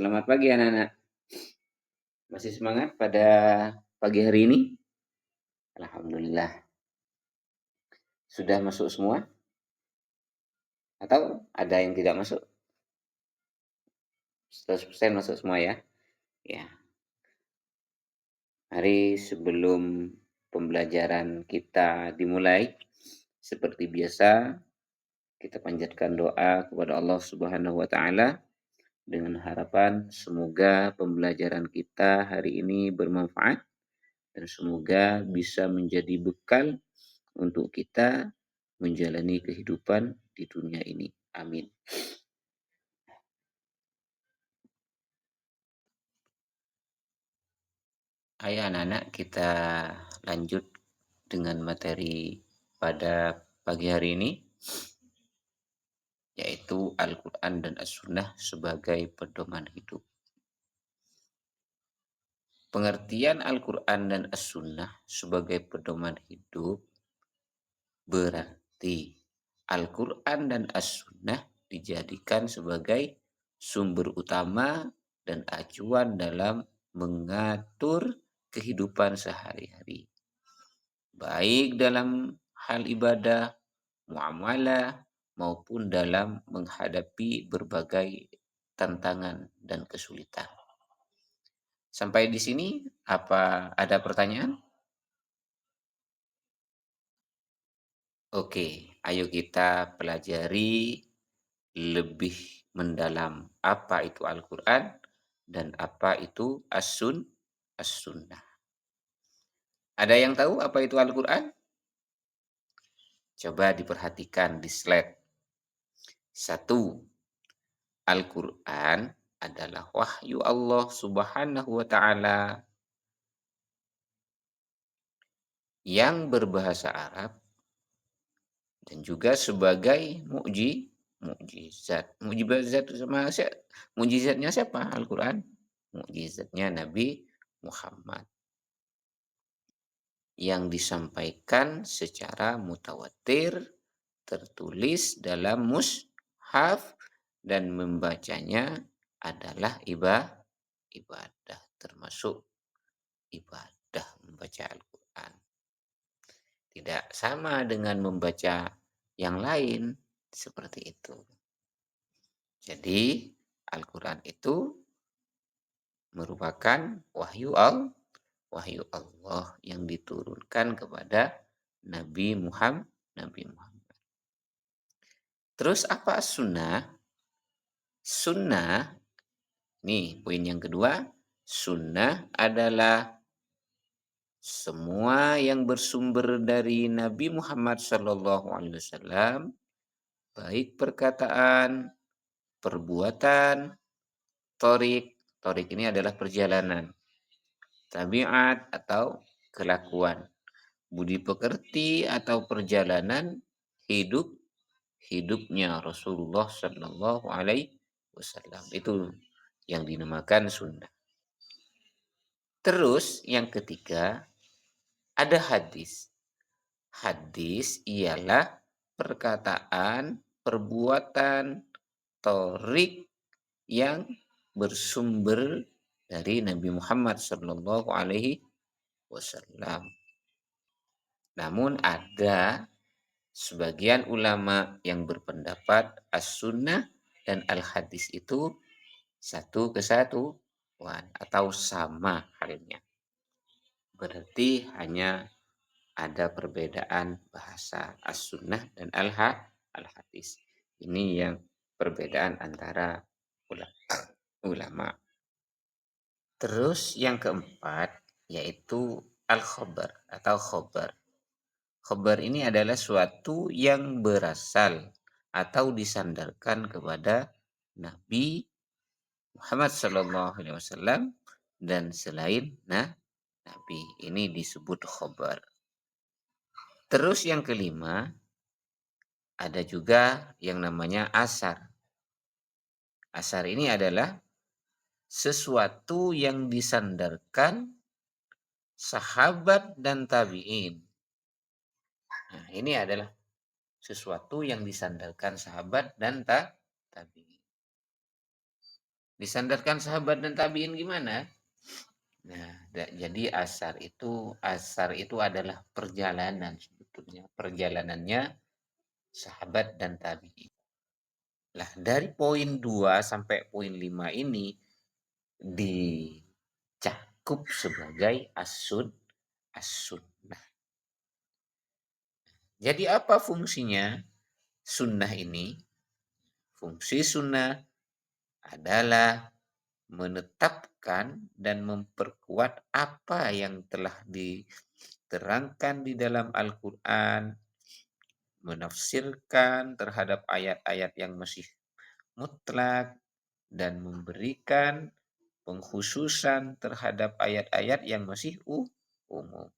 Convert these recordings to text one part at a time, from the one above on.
Selamat pagi anak-anak. Masih semangat pada pagi hari ini? Alhamdulillah. Sudah masuk semua? Atau ada yang tidak masuk? 100% masuk semua ya? Ya. Mari sebelum pembelajaran kita dimulai, seperti biasa, kita panjatkan doa kepada Allah Subhanahu wa taala dengan harapan semoga pembelajaran kita hari ini bermanfaat dan semoga bisa menjadi bekal untuk kita menjalani kehidupan di dunia ini. Amin. Ayo anak-anak kita lanjut dengan materi pada pagi hari ini, yaitu Al-Quran dan As-Sunnah sebagai pedoman hidup. Pengertian Al-Quran dan As-Sunnah sebagai pedoman hidup berarti Al-Quran dan As-Sunnah dijadikan sebagai sumber utama dan acuan dalam mengatur kehidupan sehari-hari, baik dalam hal ibadah, muamalah, maupun dalam menghadapi berbagai tantangan dan kesulitan. Sampai di sini, apa ada pertanyaan? Oke, ayo kita pelajari lebih mendalam apa itu Al-Quran dan apa itu As-Sunnah. Ada yang tahu apa itu Al-Quran? Coba diperhatikan di slide. 1. Al-Quran adalah wahyu Allah Subhanahu wa taala yang berbahasa Arab dan juga sebagai mukjizat. Mukjizatnya siapa? Al-Quran. Mukjizatnya Nabi Muhammad yang disampaikan secara mutawatir, tertulis dalam mushaf, dan membacanya adalah ibadah, termasuk ibadah membaca Al-Quran. Tidak sama dengan membaca yang lain, seperti itu. Jadi, Al-Quran itu merupakan wahyu Allah yang diturunkan kepada Nabi Muhammad. Terus apa sunnah? Sunnah, nih poin yang kedua, sunnah adalah semua yang bersumber dari Nabi Muhammad SAW, baik perkataan, perbuatan, torik ini adalah perjalanan, tabiat atau kelakuan, budi pekerti atau perjalanan hidupnya Rasulullah Shallallahu Alaihi Wasallam. Itu yang dinamakan sunnah. Terus yang ketiga ada hadis. Hadis ialah perkataan, perbuatan, torik yang bersumber dari Nabi Muhammad Shallallahu Alaihi Wasallam. Namun ada sebagian ulama yang berpendapat as-sunnah dan al-hadis itu satu kesatuan atau sama halnya. Berarti hanya ada perbedaan bahasa as-sunnah dan al-hadis. Ini yang perbedaan antara ulama. Terus yang keempat yaitu al-khabar atau khobar. Khobar ini adalah suatu yang berasal atau disandarkan kepada Nabi Muhammad SAW dan selain Nabi. Ini disebut khobar. Terus yang kelima, ada juga yang namanya asar. Asar ini adalah sesuatu yang disandarkan sahabat dan tabi'in. Nah, ini adalah sesuatu yang disandarkan sahabat dan tabi'in. Disandarkan sahabat dan tabi'in gimana? Nah, jadi asar itu adalah perjalanan sebetulnya, perjalanannya sahabat dan tabi'in. Lah dari poin 2 sampai poin 5 ini dicakup sebagai as-sunnah. Jadi apa fungsinya sunnah ini? Fungsi sunnah adalah menetapkan dan memperkuat apa yang telah diterangkan di dalam Al-Quran, menafsirkan terhadap ayat-ayat yang masih mutlak, dan memberikan pengkhususan terhadap ayat-ayat yang masih umum.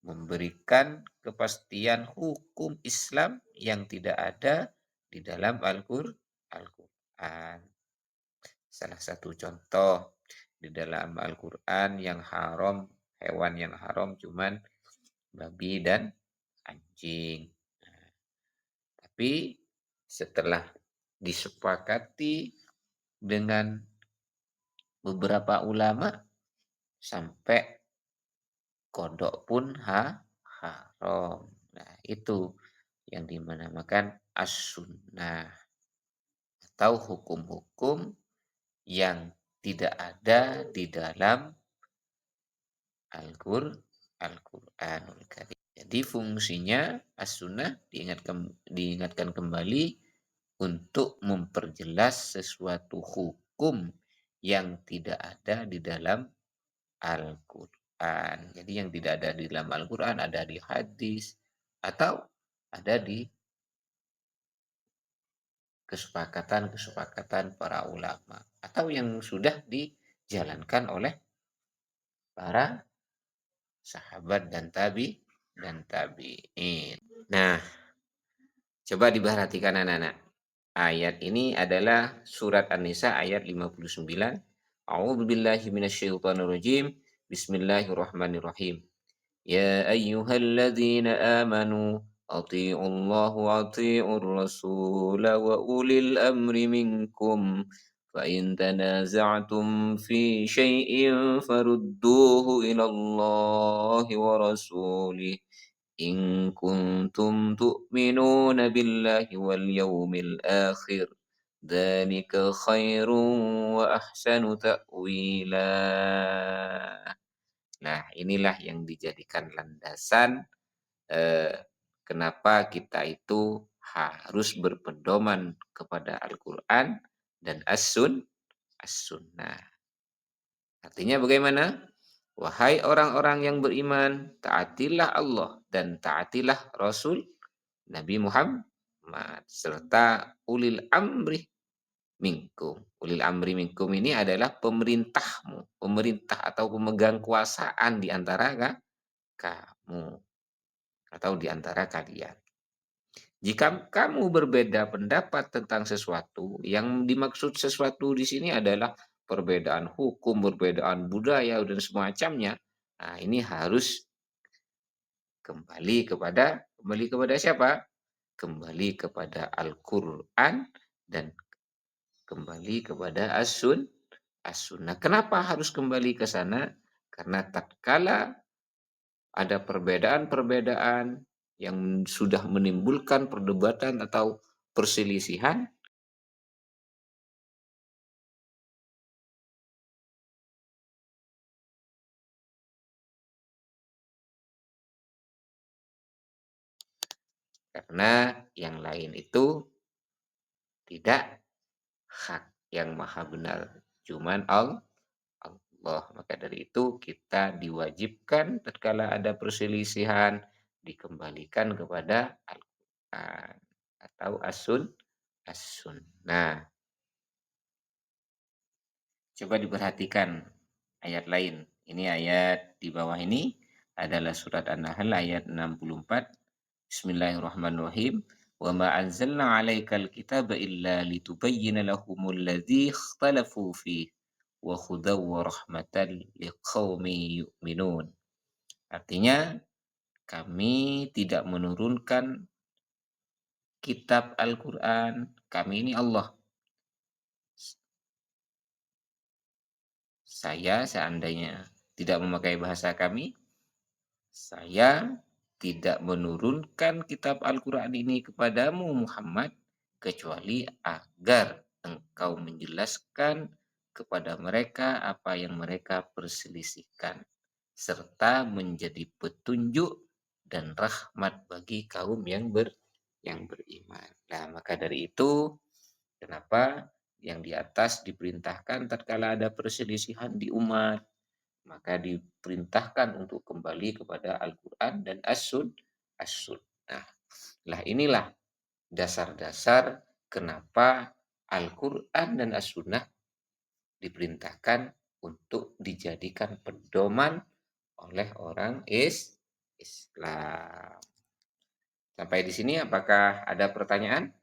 Memberikan kepastian hukum Islam yang tidak ada di dalam Al-Quran. Salah satu contoh di dalam Al-Quran yang haram, hewan yang haram cuman babi dan anjing. Tapi setelah disepakati dengan beberapa ulama sampai kodok pun haram. Nah, itu yang dinamakan as-sunnah atau hukum-hukum yang tidak ada di dalam Al-Qur'anul Karim. Jadi fungsinya as-sunnah diingatkan kembali untuk memperjelas sesuatu hukum yang tidak ada di dalam Al-Qur'an. Jadi yang tidak ada di dalam Al-Qur'an ada di hadis atau ada di kesepakatan-kesepakatan para ulama atau yang sudah dijalankan oleh para sahabat dan tabi'in. Nah, coba diperhatikan anak-anak. Ayat ini adalah surat An-Nisa ayat 59. A'udzubillahi minasyaitonirrajim. Bismillahirrahmanirrahim. Ya ayyuhalladzina amanu athi'ullaha wa athi'ur rasula wa ulil amri minkum. فإن تنازعتم في شيء فردوه إلى الله ورسوله إن كنتم تؤمنون بالله واليوم الآخر ذلك خير وأحسن تأويلا. Nah, inilah yang dijadikan landasan kenapa kita itu harus berpedoman kepada Al-Quran dan as-sunnah. Artinya bagaimana? Wahai orang-orang yang beriman, taatilah Allah dan taatilah Rasul Nabi Muhammad serta ulil amri minkum. Ulil amri minkum ini adalah pemerintahmu, pemerintah atau pemegang kuasaan di antara kamu atau di antara kalian. Jika kamu berbeda pendapat tentang sesuatu, yang dimaksud sesuatu di sini adalah perbedaan hukum, perbedaan budaya, dan semacamnya. Nah, ini harus kembali kepada siapa? Kembali kepada Al-Quran dan kembali kepada as-sunnah. Kenapa harus kembali ke sana? Karena tatkala ada perbedaan-perbedaan yang sudah menimbulkan perdebatan atau perselisihan, karena yang lain itu tidak hak yang maha benar, cuman Allah. Maka dari itu kita diwajibkan tatkala ada perselisihan dikembalikan kepada Al-Quran atau as-sunnah. Coba diperhatikan ayat lain. Ini ayat di bawah ini adalah surat An-Nahl ayat 64. Bismillahirrahmanirrahim. Wa ma anzalna 'alaikal kitaba illa litubayyana lahumul ladzi ikhtalafu fihi wa hudaw wa rahmatan liqaumin yu'minun. Artinya, kami tidak menurunkan kitab Al-Quran, kami ini Allah, Saya seandainya tidak memakai bahasa kami, saya tidak menurunkan kitab Al-Quran ini kepadamu Muhammad, kecuali agar engkau menjelaskan kepada mereka apa yang mereka perselisihkan, serta menjadi petunjuk dan rahmat bagi kaum yang beriman. Nah, maka dari itu, kenapa yang di atas diperintahkan tatkala ada perselisihan di umat, maka diperintahkan untuk kembali kepada Al-Quran dan As-Sunnah. Nah, inilah dasar-dasar kenapa Al-Quran dan As-Sunnah diperintahkan untuk dijadikan pedoman oleh orang Islam. Sampai di sini apakah ada pertanyaan?